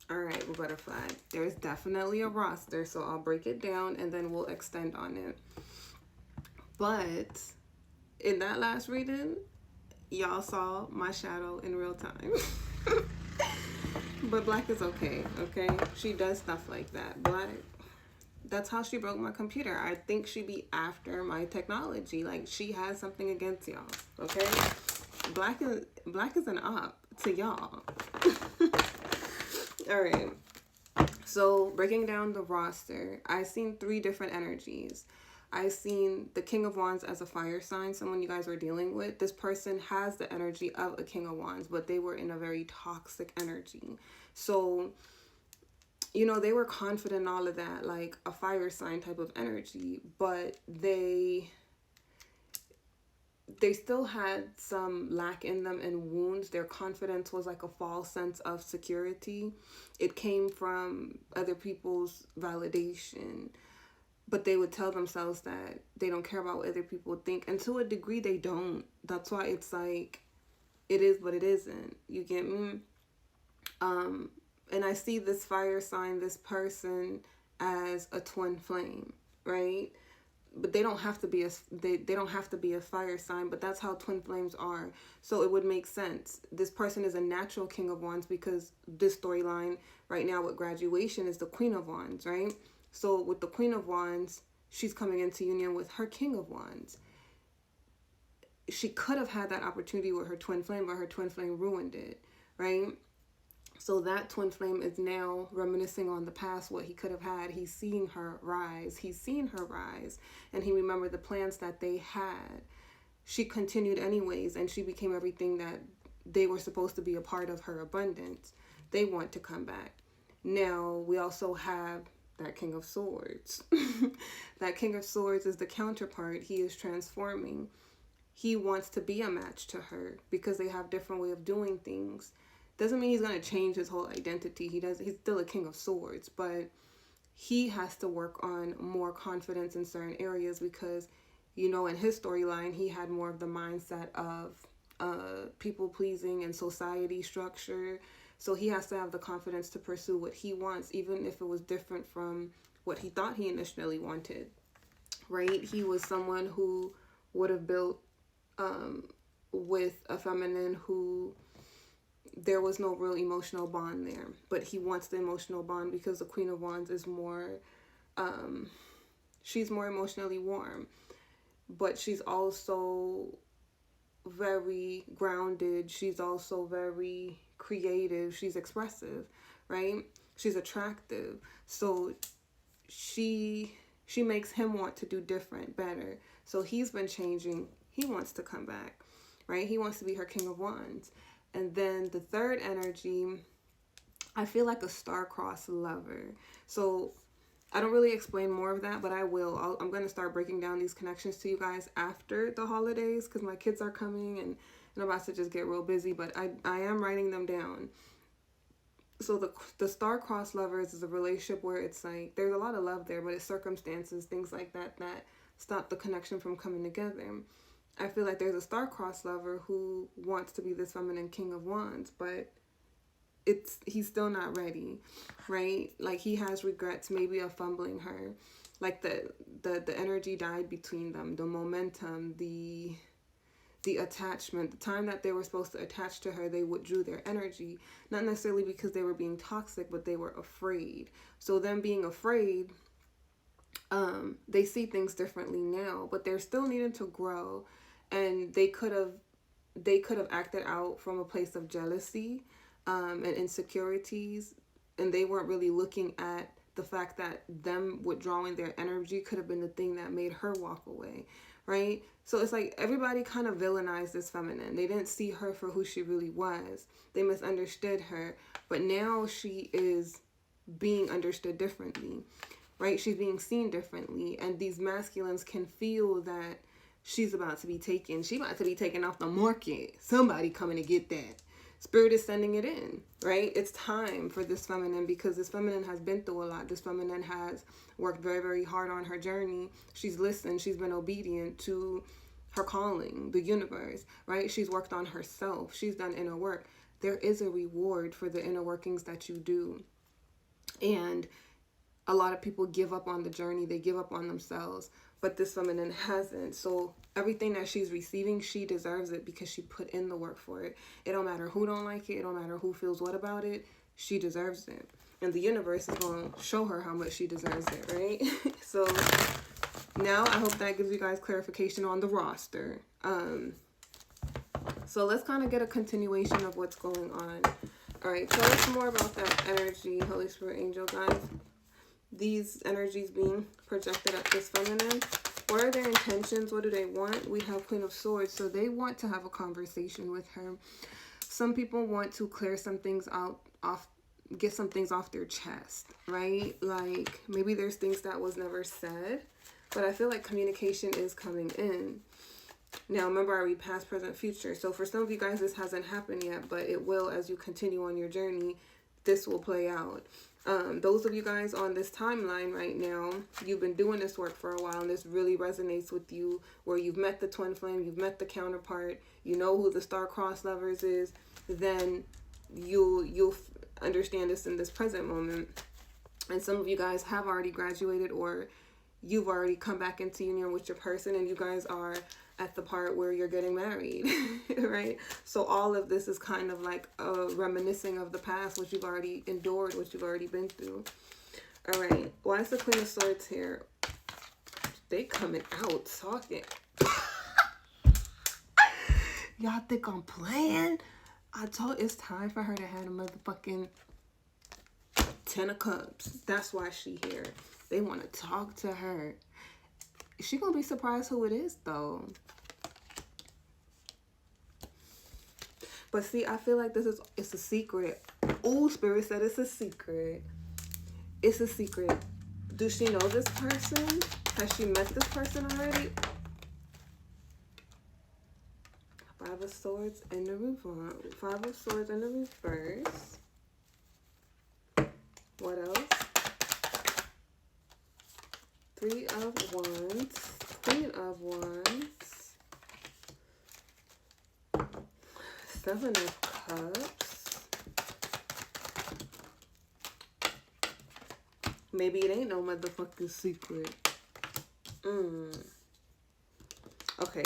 All right, butterfly. There's definitely a roster, so I'll break it down and then we'll extend on it. But in that last reading, y'all saw my shadow in real time. But Black is okay, okay? She does stuff like that. Black, that's how she broke my computer. I think she be after my technology. Like, she has something against y'all, okay? Black is an op to y'all. All right. So breaking down the roster, I seen 3 different energies. I seen the King of Wands as a fire sign, someone you guys were dealing with. This person has the energy of a King of Wands, but they were in a very toxic energy. So, you know, they were confident in all of that, like a fire sign type of energy, but they still had some lack in them and wounds. Their confidence was like a false sense of security. It came from other people's validation, but they would tell themselves that they don't care about what other people think, and to a degree they don't. That's why it's like, it is but it isn't, you get me? And I see this fire sign, this person, as a twin flame, right? But they don't have to be they don't have to be a fire sign, but that's how twin flames are. So it would make sense. This person is a natural King of Wands, because this storyline right now with graduation is the Queen of Wands, right? So with the Queen of Wands, she's coming into union with her King of Wands. She could have had that opportunity with her twin flame, but her twin flame ruined it, right? So that twin flame is now reminiscing on the past, what he could have had. He's seeing her rise. He's seen her rise. And he remembered the plans that they had. She continued anyways, and she became everything that they were supposed to be, a part of her abundance. They want to come back. Now, we also have that King of Swords. That King of Swords is the counterpart. He is transforming. He wants to be a match to her because they have different way of doing things. Doesn't mean he's going to change his whole identity. He's still a King of Swords, but he has to work on more confidence in certain areas because, you know, in his storyline, he had more of the mindset of people pleasing and society structure. So he has to have the confidence to pursue what he wants, even if it was different from what he thought he initially wanted, right? He was someone who would have built with a feminine who there was no real emotional bond there, but he wants the emotional bond because the Queen of Wands is more, she's more emotionally warm, but she's also very grounded. She's also very creative. She's expressive, right? She's attractive. So she makes him want to do different, better. So he's been changing. He wants to come back, right? He wants to be her King of Wands. And then the third energy, I feel like a star-crossed lover. So I don't really explain more of that, but I will. I'm going to start breaking down these connections to you guys after the holidays because my kids are coming and I'm about to just get real busy, but I am writing them down. So the star-crossed lovers is a relationship where it's like there's a lot of love there, but it's circumstances, things like that stop the connection from coming together. I feel like there's a star-crossed lover who wants to be this feminine King of Wands, but he's still not ready, right? Like he has regrets maybe of fumbling her. Like the energy died between them, the momentum, the attachment, the time that they were supposed to attach to her, they withdrew their energy, not necessarily because they were being toxic, but they were afraid. So them being afraid, they see things differently now, but they're still needing to grow. And they could have acted out from a place of jealousy and insecurities, and they weren't really looking at the fact that them withdrawing their energy could have been the thing that made her walk away, right? So it's like everybody kind of villainized this feminine. They didn't see her for who she really was. They misunderstood her, but now she is being understood differently, right? She's being seen differently, and these masculines can feel that she's about to be taken. She's about to be taken off the market. Somebody coming to get that. Spirit is sending it in, right? It's time for this feminine because this feminine has been through a lot. This feminine has worked very, very hard on her journey. She's listened. She's been obedient to her calling, the universe, right? She's worked on herself. She's done inner work. There is a reward for the inner workings that you do. And a lot of people give up on the journey, they give up on themselves, but this feminine hasn't. So everything that she's receiving, she deserves it because she put in the work for it. It don't matter who don't like it, it don't matter who feels what about it, she deserves it. And the universe is going to show her how much she deserves it, right? So now I hope that gives you guys clarification on the roster. So let's kind of get a continuation of what's going on. All right, tell us more about that energy, Holy Spirit, Angel, guys. These energies being projected at this feminine. What are their intentions? What do they want? We have Queen of Swords, so they want to have a conversation with her. Some people want to clear some things out, get some things off their chest, right? Like maybe there's things that was never said, but I feel like communication is coming in. Now, remember, I read past, present, future. So for some of you guys, this hasn't happened yet, but it will as you continue on your journey. This will play out. Those of you guys on this timeline right now, you've been doing this work for a while, and this really resonates with you, where you've met the twin flame, you've met the counterpart, you know who the star-crossed lovers is, then you'll understand this in this present moment. And some of you guys have already graduated, or you've already come back into union with your person, and you guys are at the part where you're getting married, right? So all of this is kind of like a reminiscing of the past, what you've already endured, what you've already been through. All right, why is the Queen of Swords here? They coming out talking. Y'all think I'm playing? I told it's time for her to have a motherfucking 10 of Cups. That's why she here. They want to talk to her. She gonna be surprised who it is, though. But see, I feel like it's a secret. Oh, Spirit said it's a secret. It's a secret. Does she know this person? Has she met this person already? Five of Swords in the reverse. Five of Swords in the reverse. What else? Three of Wands. Queen of Wands. Seven of Cups. Maybe it ain't no motherfucking secret. Okay.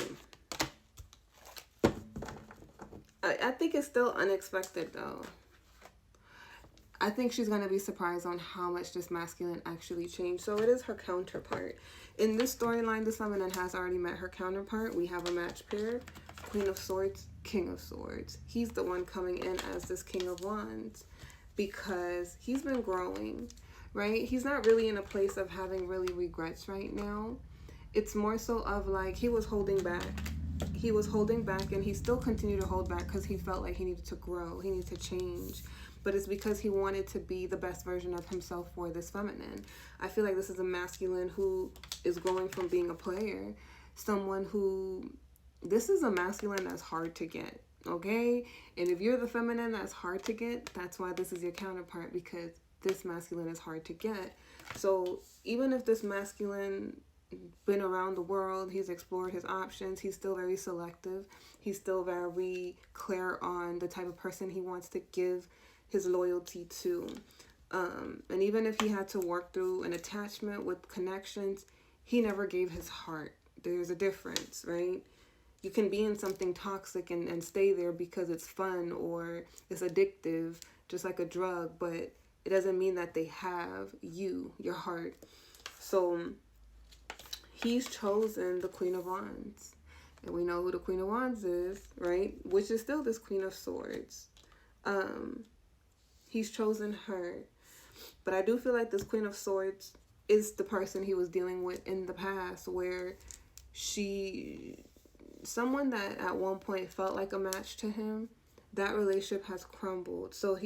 I think it's still unexpected, though. I think she's going to be surprised on how much this masculine actually changed. So it is her counterpart. In this storyline, this feminine has already met her counterpart. We have a match pair. Queen of Swords, King of Swords. He's the one coming in as this King of Wands because he's been growing, right? He's not really in a place of having really regrets right now. It's more so of like he was holding back. He was holding back, and he still continued to hold back because he felt like he needed to grow. He needed to change. But it's because he wanted to be the best version of himself for this feminine. I feel like this is a masculine who is growing from being a player. Someone who... This is a masculine that's hard to get, okay? And if you're the feminine that's hard to get, that's why this is your counterpart, because this masculine is hard to get. So even if this masculine been around the world, he's explored his options, he's still very selective. He's still very clear on the type of person he wants to give his loyalty to. And even if he had to work through an attachment with connections, he never gave his heart. There's a difference, right? You can be in something toxic and stay there because it's fun or it's addictive, just like a drug, but it doesn't mean that they have you, your heart. So he's chosen the Queen of Wands. And we know who the Queen of Wands is, right? Which is still this Queen of Swords. He's chosen her. But I do feel like this Queen of Swords is the person he was dealing with in the past, where someone that at one point felt like a match to him, that relationship has crumbled. So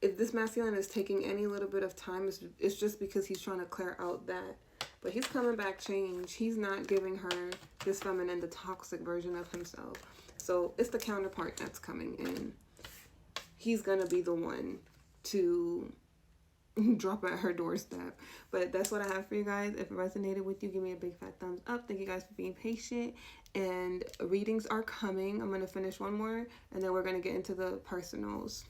if this masculine is taking any little bit of time, it's just because he's trying to clear out that. But he's coming back changed. He's not giving her, this feminine, the toxic version of himself. So it's the counterpart that's coming in. He's going to be the one to drop at her doorstep. But that's what I have for you guys. If it resonated with you, give me a big fat thumbs up. Thank you guys for being patient. And readings are coming. I'm going to finish one more, and then we're going to get into the personals.